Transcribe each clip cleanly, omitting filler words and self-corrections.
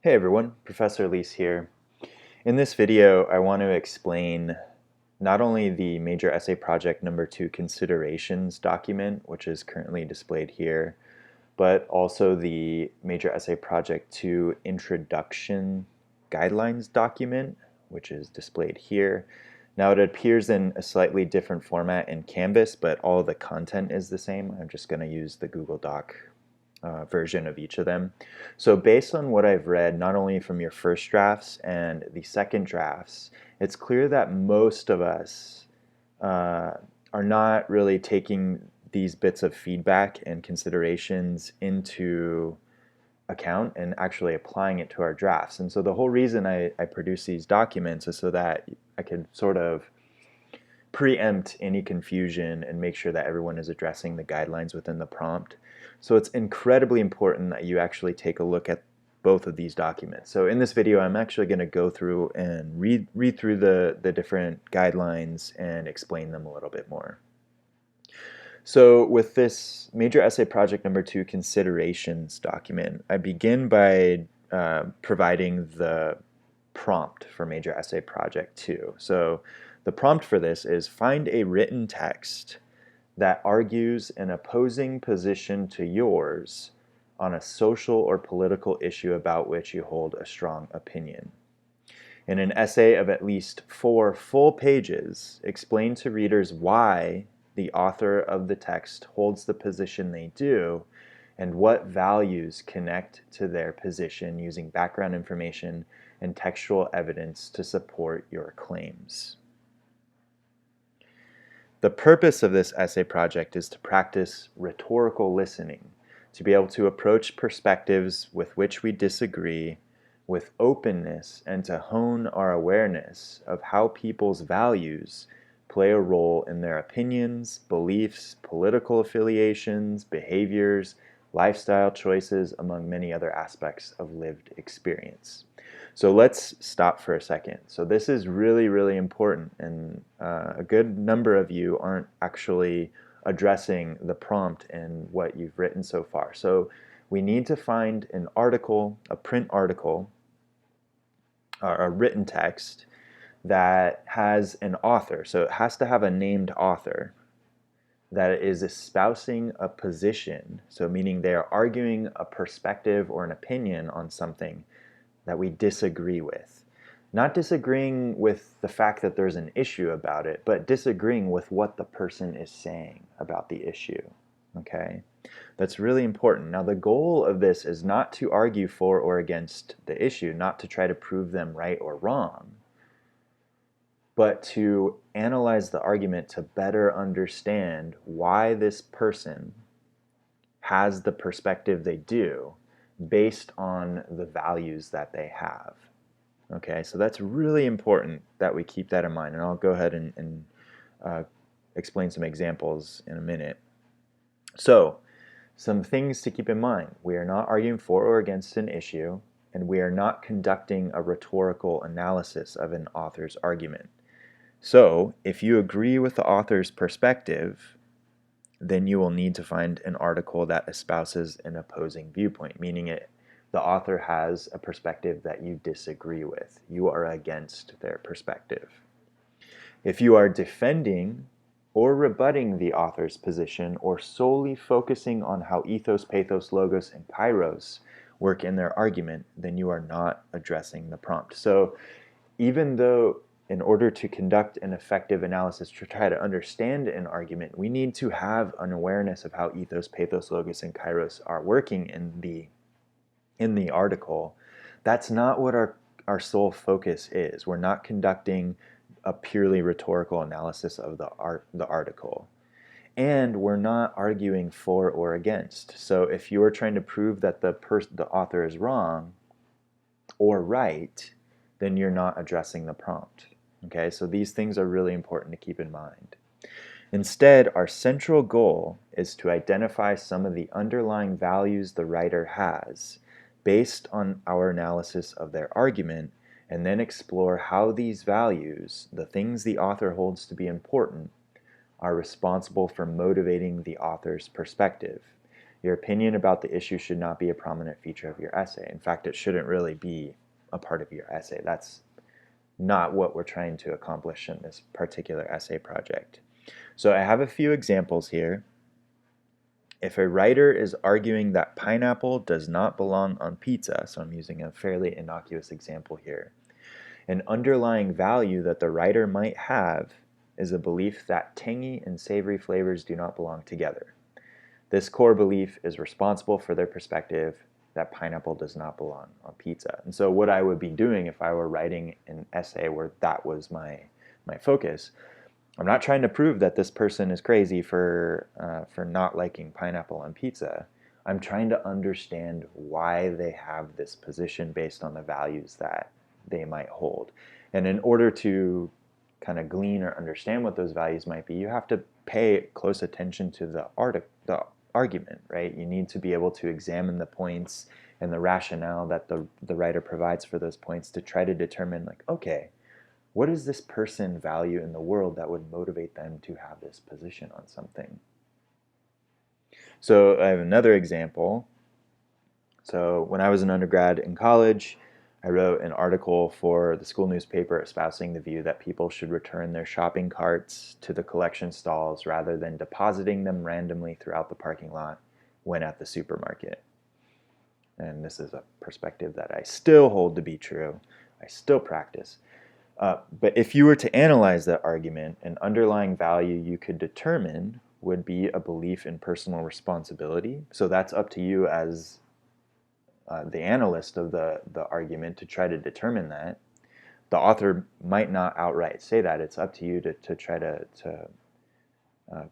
Hey everyone, Professor Leis here. In this video, I want to explain not only the Major Essay Project number 2 considerations document, which is currently displayed here, but also the Major Essay Project 2 introduction guidelines document, which is displayed here. Now it appears in a slightly different format in Canvas, but all the content is the same. I'm just going to use the Google Doc version of each of them. So based on what I've read, not only from your first drafts and the second drafts, it's clear that most of us are not really taking these bits of feedback and considerations into account and actually applying it to our drafts. And so the whole reason I produce these documents is so that I can sort of preempt any confusion and make sure that everyone is addressing the guidelines within the prompt. So it's incredibly important that you actually take a look at both of these documents. So in this video, I'm actually going to go through and read through the different guidelines and explain them a little bit more. So with this Major Essay Project number 2 considerations document, I begin by providing the prompt for Major Essay Project 2. So the prompt for this is find a written text that argues an opposing position to yours on a social or political issue about which you hold a strong opinion. In an essay of at least 4 full pages, explain to readers why the author of the text holds the position they do and what values connect to their position using background information and textual evidence to support your claims. The purpose of this essay project is to practice rhetorical listening, to be able to approach perspectives with which we disagree with openness and to hone our awareness of how people's values play a role in their opinions, beliefs, political affiliations, behaviors, lifestyle choices, among many other aspects of lived experience. So let's stop for a second. So this is really, really important, and a good number of you aren't actually addressing the prompt in what you've written so far. So we need to find an article, a print article, or a written text that has an author. So it has to have a named author that is espousing a position, so meaning they are arguing a perspective or an opinion on something that we disagree with. Not disagreeing with the fact that there's an issue about it, but disagreeing with what the person is saying about the issue. Okay? That's really important. Now, the goal of this is not to argue for or against the issue, not to try to prove them right or wrong, but to analyze the argument to better understand why this person has the perspective they do based on the values that they have. Okay, so that's really important that we keep that in mind, and I'll go ahead and explain some examples in a minute. So, some things to keep in mind. We are not arguing for or against an issue, and we are not conducting a rhetorical analysis of an author's argument. So, if you agree with the author's perspective, then you will need to find an article that espouses an opposing viewpoint, meaning the author has a perspective that you disagree with. You are against their perspective. If you are defending or rebutting the author's position or solely focusing on how ethos, pathos, logos, and kairos work in their argument, then you are not addressing the prompt. So even though in order to conduct an effective analysis to try to understand an argument, we need to have an awareness of how ethos, pathos, logos, and kairos are working in the article. That's not what our sole focus is. We're not conducting a purely rhetorical analysis of the article. And we're not arguing for or against. So if you are trying to prove that the author is wrong or right, then you're not addressing the prompt. Okay, so these things are really important to keep in mind. Instead, our central goal is to identify some of the underlying values the writer has based on our analysis of their argument, and then explore how these values, the things the author holds to be important, are responsible for motivating the author's perspective. Your opinion about the issue should not be a prominent feature of your essay. In fact, it shouldn't really be a part of your essay. That's not what we're trying to accomplish in this particular essay project. So I have a few examples here. If a writer is arguing that pineapple does not belong on pizza, so I'm using a fairly innocuous example here, an underlying value that the writer might have is a belief that tangy and savory flavors do not belong together. This core belief is responsible for their perspective that pineapple does not belong on pizza. And so what I would be doing if I were writing an essay where that was my focus, I'm not trying to prove that this person is crazy for not liking pineapple on pizza. I'm trying to understand why they have this position based on the values that they might hold. And in order to kind of glean or understand what those values might be, you have to pay close attention to the argument, right? You need to be able to examine the points and the rationale that the writer provides for those points to try to determine, like, okay, what does this person value in the world that would motivate them to have this position on something? So I have another example. So when I was an undergrad in college, I wrote an article for the school newspaper espousing the view that people should return their shopping carts to the collection stalls rather than depositing them randomly throughout the parking lot when at the supermarket. And this is a perspective that I still hold to be true. I still practice. But if you were to analyze that argument, an underlying value you could determine would be a belief in personal responsibility. So that's up to you as the analyst of the argument to try to determine that. The author might not outright say that. It's up to you to try to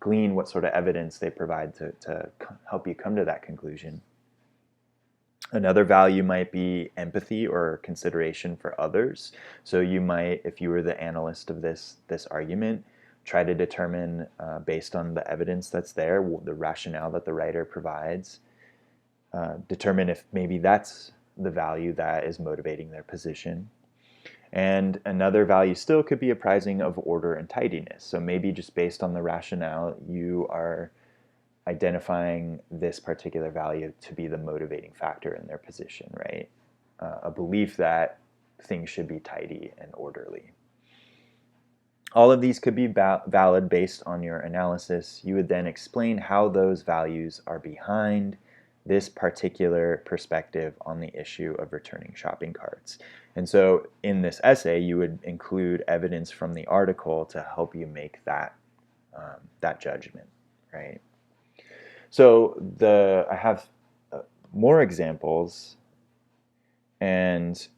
glean what sort of evidence they provide to help you come to that conclusion. Another value might be empathy or consideration for others. So you might, if you were the analyst of this argument, try to determine, based on the evidence that's there, the rationale that the writer provides, determine if maybe that's the value that is motivating their position. And another value still could be apprising of order and tidiness. So maybe just based on the rationale, you are identifying this particular value to be the motivating factor in their position, right? A belief that things should be tidy and orderly. All of these could be valid based on your analysis. You would then explain how those values are behind this particular perspective on the issue of returning shopping carts. And so in this essay, you would include evidence from the article to help you make that judgment, right? So I have more examples, and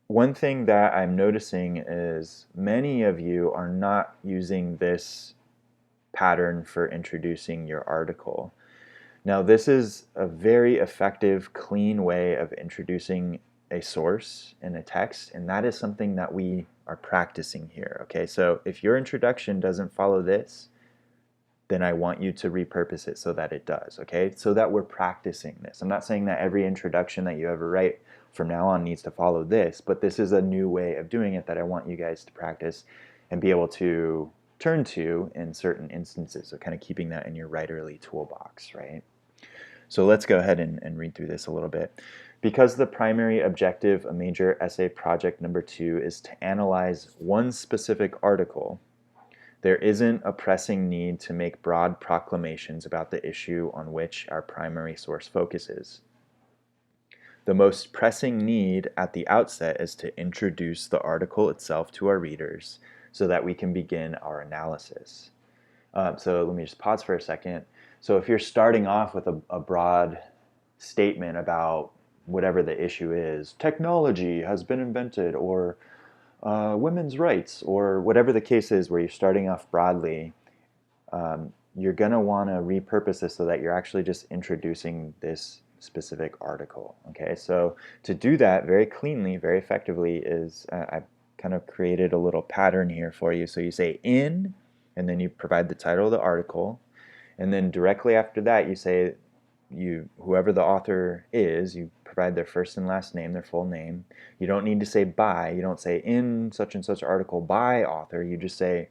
one thing that I'm noticing is many of you are not using this pattern for introducing your article. Now, this is a very effective, clean way of introducing a source in a text, and that is something that we are practicing here, okay? So if your introduction doesn't follow this, then I want you to repurpose it so that it does, okay? So that we're practicing this. I'm not saying that every introduction that you ever write from now on needs to follow this, but this is a new way of doing it that I want you guys to practice and be able to turn to in certain instances. So kind of keeping that in your writerly toolbox, right? So let's go ahead and read through this a little bit. Because the primary objective of major essay project number 2 is to analyze one specific article, there isn't a pressing need to make broad proclamations about the issue on which our primary source focuses. The most pressing need at the outset is to introduce the article itself to our readers so that we can begin our analysis. So let me just pause for a second. So if you're starting off with a broad statement about whatever the issue is, technology has been invented, or women's rights, or whatever the case is where you're starting off broadly, you're going to want to repurpose this so that you're actually just introducing this specific article. Okay, so to do that very cleanly, very effectively is, I've kind of created a little pattern here for you. So you say in, and then you provide the title of the article, and then directly after that you say, whoever the author is, you provide their first and last name, their full name. You don't need to say by. You don't say in such and such article by author. You just say,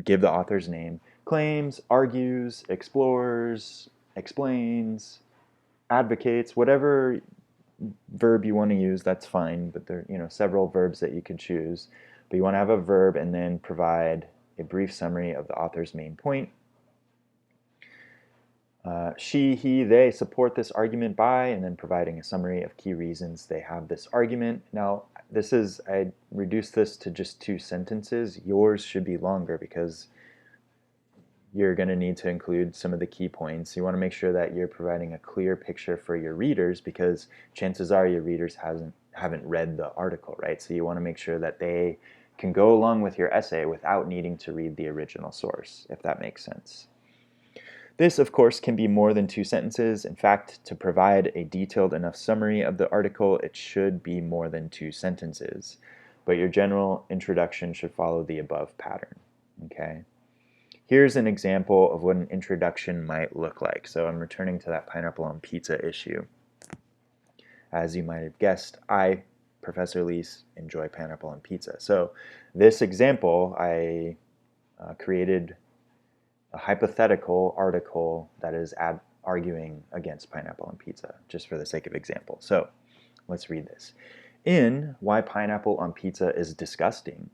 give the author's name. Claims, argues, explores, explains, advocates, whatever verb you want to use, that's fine, but there are several verbs that you can choose. But you want to have a verb and then provide a brief summary of the author's main point. She, he, they support this argument by, and then providing a summary of key reasons they have this argument. Now, I reduced this to just 2 sentences. Yours should be longer because you're going to need to include some of the key points. You want to make sure that you're providing a clear picture for your readers, because chances are your readers haven't read the article, right? So you want to make sure that they can go along with your essay without needing to read the original source, if that makes sense. This, of course, can be more than 2 sentences. In fact, to provide a detailed enough summary of the article, it should be more than 2 sentences. But your general introduction should follow the above pattern, okay? Here's an example of what an introduction might look like. So I'm returning to that pineapple on pizza issue. As you might have guessed, I, Professor Leis, enjoy pineapple on pizza. So this example, I created a hypothetical article that is arguing against pineapple on pizza, just for the sake of example. So let's read this. In Why Pineapple on Pizza is Disgusting,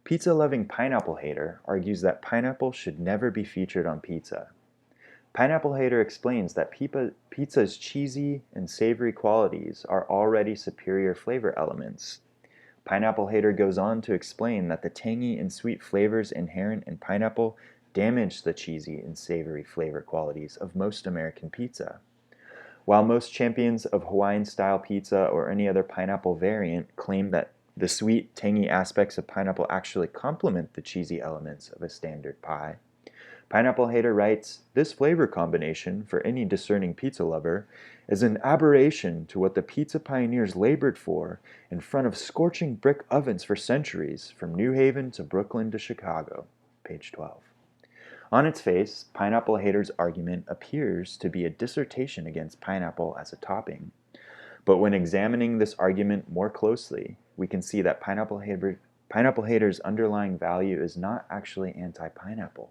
pizza-loving pineapple hater argues that pineapple should never be featured on pizza. Pineapple hater explains that pizza's cheesy and savory qualities are already superior flavor elements. Pineapple hater goes on to explain that the tangy and sweet flavors inherent in pineapple damage the cheesy and savory flavor qualities of most American pizza. While most champions of Hawaiian-style pizza or any other pineapple variant claim that the sweet, tangy aspects of pineapple actually complement the cheesy elements of a standard pie, Pineapple hater writes, "This flavor combination, for any discerning pizza lover, is an aberration to what the pizza pioneers labored for in front of scorching brick ovens for centuries, from New Haven to Brooklyn to Chicago." Page 12. On its face, pineapple hater's argument appears to be a dissertation against pineapple as a topping. But when examining this argument more closely, we can see that pineapple hater's underlying value is not actually anti-pineapple.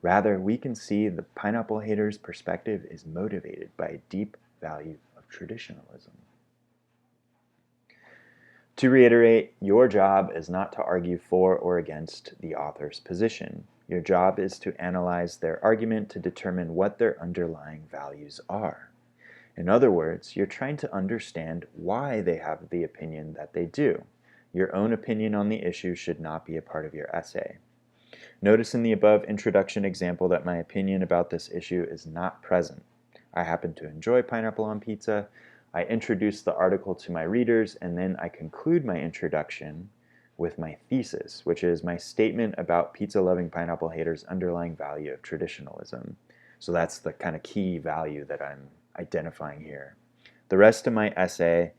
Rather, we can see the pineapple hater's perspective is motivated by a deep value of traditionalism. To reiterate, your job is not to argue for or against the author's position. Your job is to analyze their argument to determine what their underlying values are. In other words, you're trying to understand why they have the opinion that they do. Your own opinion on the issue should not be a part of your essay. Notice in the above introduction example that my opinion about this issue is not present. I happen to enjoy pineapple on pizza. I introduce the article to my readers, and then I conclude my introduction with my thesis, which is my statement about pizza-loving pineapple haters' underlying value of traditionalism. So that's the kind of key value that I'm identifying here. The rest of my essay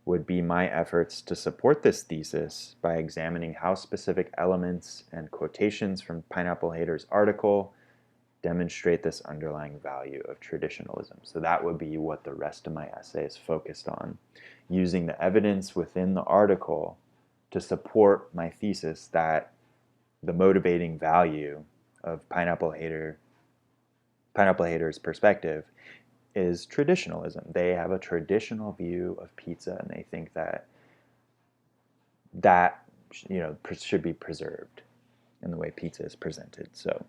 would be my efforts to support this thesis by examining how specific elements and quotations from Pineapple Hater's article demonstrate this underlying value of traditionalism. So that would be what the rest of my essay is focused on, using the evidence within the article to support my thesis that the motivating value of Pineapple Hater's perspective is traditionalism. They have a traditional view of pizza, and they think that should be preserved in the way pizza is presented. So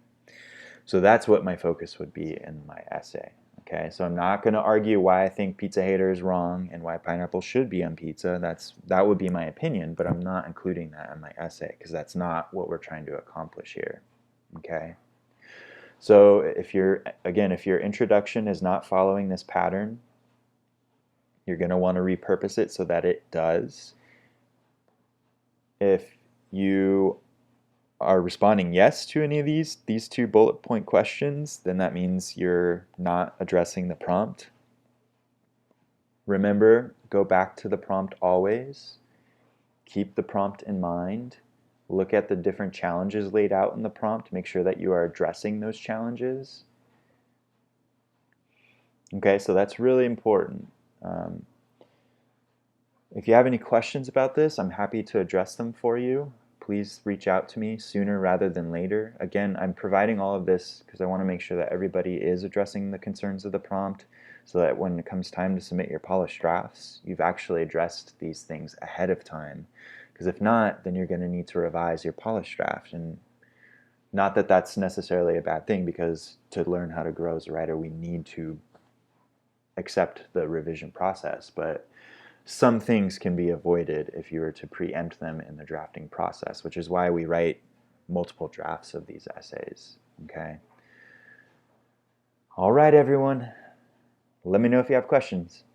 that's what my focus would be in my essay. Okay, so I'm not going to argue why I think Pizza Hater is wrong and why pineapple should be on pizza. That would be my opinion, but I'm not including that in my essay because that's not what we're trying to accomplish here. Okay. So if your introduction is not following this pattern, you're going to want to repurpose it so that it does. If you are responding yes to any of these 2 bullet point questions, then that means you're not addressing the prompt. Remember, go back to the prompt always. Keep the prompt in mind. Look at the different challenges laid out in the prompt. Make sure that you are addressing those challenges. Okay, so that's really important. If you have any questions about this, I'm happy to address them for you. Please please reach out to me sooner rather than later. Again, I'm providing all of this because I want to make sure that everybody is addressing the concerns of the prompt, so that when it comes time to submit your polished drafts, you've actually addressed these things ahead of time. Because if not, then you're going to need to revise your polished draft. And not that that's necessarily a bad thing, because to learn how to grow as a writer, we need to accept the revision process. But some things can be avoided if you were to preempt them in the drafting process, which is why we write multiple drafts of these essays. Okay. All right, everyone. Let me know if you have questions.